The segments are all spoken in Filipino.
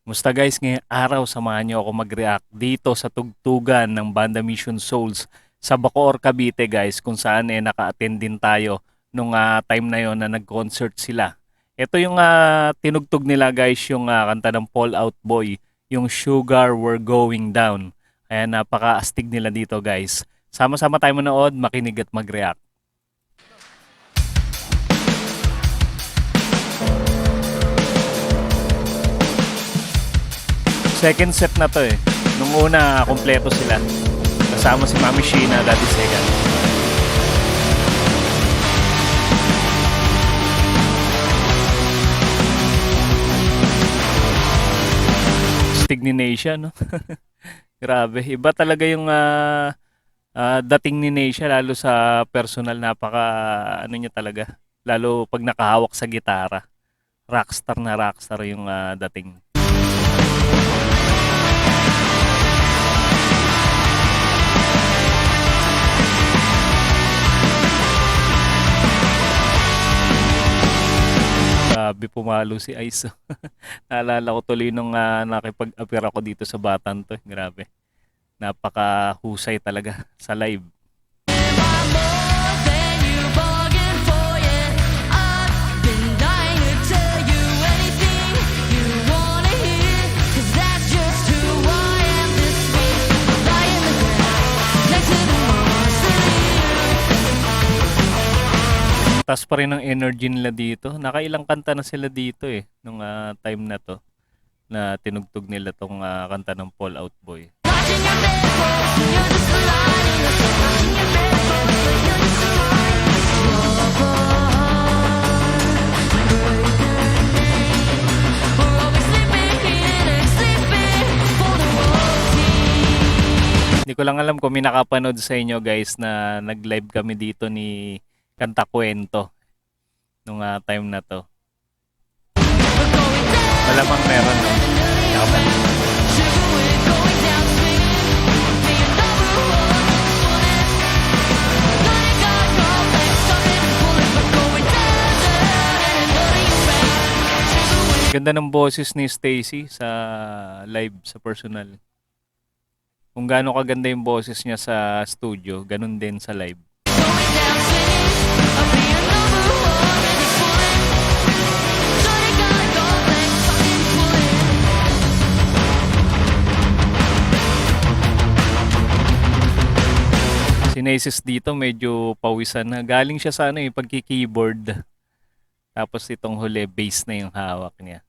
Musta guys, ngayong araw samahan niyo ako mag-react dito sa tugtugan ng Banda Mission Souls sa Bacoor, Cavite guys, kung saan naka-attend din tayo nung time na yon na nag-concert sila. Ito yung tinugtog nila guys, yung kanta ng Fall Out Boy, yung Sugar We're Going Down. Ayan, napaka-astig nila dito guys. Sama-sama tayo manood, makinig at mag-react. Second set na to eh. Nung una, kompleto sila. Kasama si Mami Sheena, Daddy Sega. Stig ni Neisha, no? Grabe. Iba talaga yung dating ni Neisha, lalo sa personal, napaka, ano niya talaga. Lalo pag nakahawak sa gitara. Rockstar na rockstar yung dating. Grabe, pumalo si Ice. Naalala ko tuloy nung nakipag-appear ako dito sa Batan to. Grabe. Napakahusay talaga sa live. Taas pa rin ang energy nila dito. Nakailang kanta na sila dito eh, nung time na to, na tinugtog nila tong kanta ng Fall Out Boy. Hindi ko lang alam kung may nakapanood sa inyo guys na nag-live kami dito ni Kanta Kwento nung time na to. Malamang meron, no? Ganda ng boses ni Stacy sa live, sa personal. Kung gaano kaganda yung boses niya sa studio, ganun din sa live. Si Naces dito medyo pawisan na. Galing siya sa pagki-keyboard. Tapos itong huli, bass na yung hawak niya.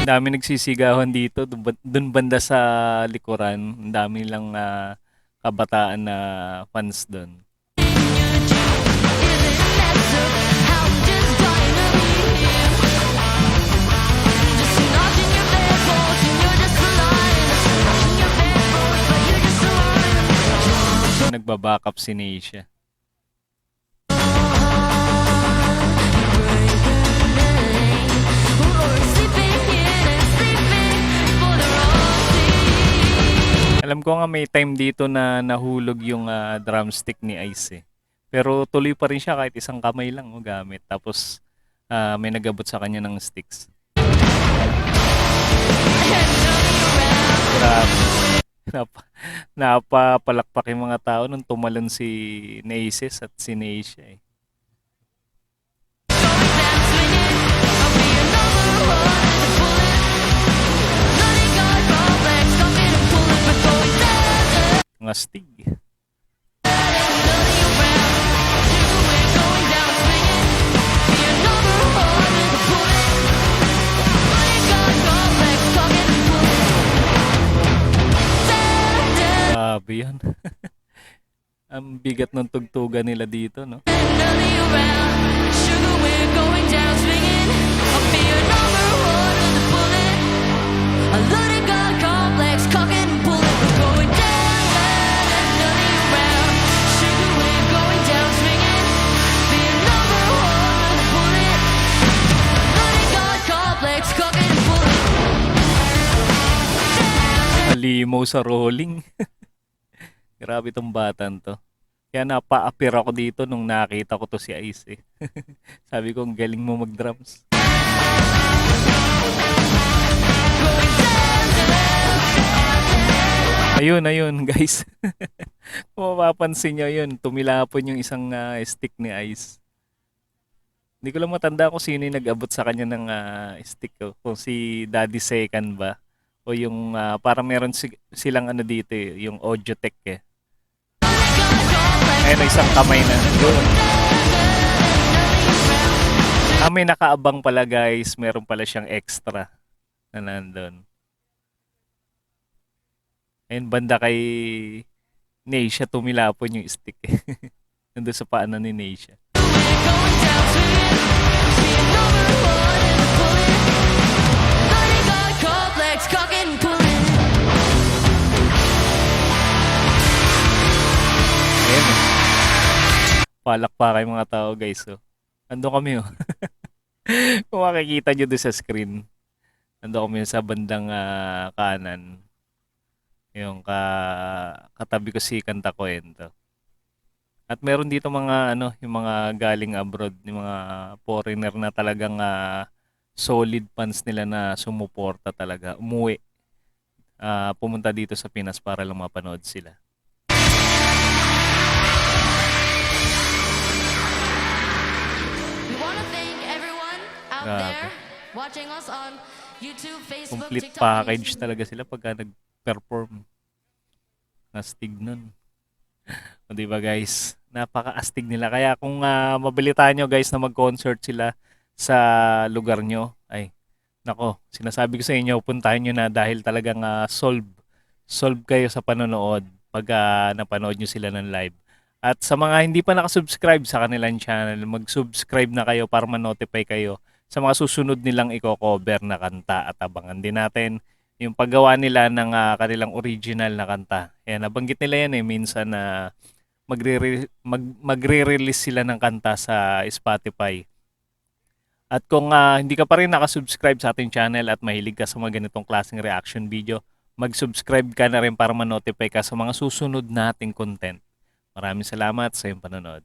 Ang dami nagsisigawan dito, dun banda sa likuran. Ang dami nilang kabataan na fans dun. Nagbabackup si Neisha. Alam ko nga may time dito na nahulog yung drumstick ni Ice eh. Pero tuloy pa rin siya kahit isang kamay lang gamit. Tapos may nagabot sa kanya ng sticks. Grabe. Napapalakpak yung mga tao nung tumalon si Naces at si Neisha eh. Mga stig. Grabe yan. Ang bigat ng tugtugan nila dito, no? mo sa rolling. Grabe tong batan to. Kaya napa-appear ako dito nung nakita ko to si Ice eh. Sabi ko, ang galing mo mag-drums. Ayun guys. Kung mapapansin nyo yun, tumilapon yung isang stick ni Ice. Hindi ko lang matanda kung sino yung nag-abot sa kanya ng stick ko. Kung si Daddy Second ba. O yung para meron silang ano dito eh, yung audio tech eh. Ayun, isang kamay na. Yun. May nakaabang pala guys. Meron pala siyang extra na nandun. Ayun, banda kay Neisha tumilapon yung stick eh. Nandun sa paanan ni Neisha. Ayan eh. Palakpakan yung mga tao guys. So, ando kami oh. Kung makikita nyo doon sa screen. Ando kami sa bandang kanan. Yung katabi ko si Kanta Kwento. At meron dito mga ano, yung mga galing abroad, yung mga foreigner na talagang solid fans nila na sumuporta talaga. Umuwi. Pumunta dito sa Pinas para lang mapanood sila. We want to thank everyone out Grabe. there watching us on YouTube, Facebook, Complete TikTok, package and talaga sila pagka nag-perform. Astig nun. O diba guys? Napaka-astig nila. Kaya kung mabalitaan nyo guys na mag-concert sila sa lugar nyo, ay, nako, sinasabi ko sa inyo, puntahan nyo na dahil talagang solve kayo sa panonood pag napanood nyo sila ng live. At sa mga hindi pa nakasubscribe sa kanilang channel, mag-subscribe na kayo para ma-notify kayo sa mga susunod nilang i-cover na kanta at abangan din natin yung paggawa nila ng kanilang original na kanta. Ayan, nabanggit nila yan eh, minsan na magre-release sila ng kanta sa Spotify. At kung hindi ka pa rin nakasubscribe sa ating channel at mahilig ka sa mga ganitong klaseng reaction video, mag-subscribe ka na rin para ma-notify ka sa mga susunod nating content. Maraming salamat sa iyong panonood.